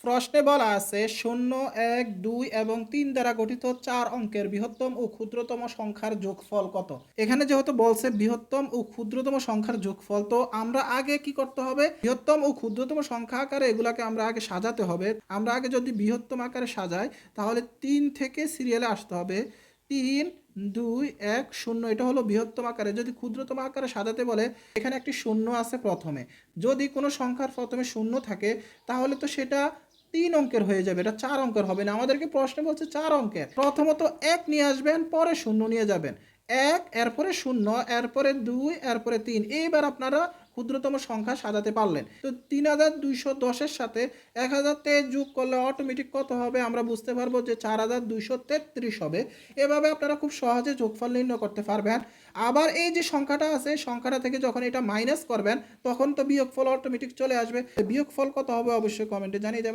প্রশ্নে বলা আছে 0, 1, 2 এবং 3 দ্বারা গঠিত 4 অঙ্কের বৃহত্তম ও ক্ষুদ্রতম সংখ্যার যোগফল কত? এখানে যেহেতু বলছে বৃহত্তম ও ক্ষুদ্রতম সংখ্যার যোগফল, তো আমরা আগে কি করতে হবে? বৃহত্তম ও ক্ষুদ্রতম সংখ্যা আকারে এগুলাকে আমরা আগে সাজাতে হবে। আমরা আগে যদি বৃহত্তম আকারে সাজাই তাহলে 3 থেকে সিরিয়ালে আসতে হবে। 3, 2, 1, 0 এটা হলো বৃহত্তম আকারে। যদি ক্ষুদ্রতম আকারে সাজাতে বলে এখানে একটি শূন্য আছে প্রথমে। যদি কোনো সংখ্যার প্রথমে শূন্য থাকে তাহলে তো সেটা 3 অঙ্কের হয়ে যাবে, এটা 4 অঙ্কের হবে না। আমাদেরকে প্রশ্নে বলছে 4 অঙ্কের। প্রথমত 1 নিয়ে আসবেন, পরে 0 নিয়ে যাবেন। 1, এরপরে 0, এরপরে 2, এরপরে 3। এইবার আপনারা ক্ষুদ্রতম সংখ্যা সাজাতে পারলেন। তো 3210 এর সাথে 1023 যোগ করলে অটোমেটিক কত হবে? আমরা বুঝতে পারবো যে 4233 হবে। এভাবে আপনারা খুব সহজে যোগফল নির্ণয় করতে পারবেন। আবার এই যে সংখ্যাটা আছে, সংখ্যাটা থেকে যখন এটা মাইনাস করবেন তখন তো বিয়োগফল অটোমেটিক চলে আসবে। বিয়োগফল কত হবে অবশ্যই কমেন্টে জানিয়ে দেবেন।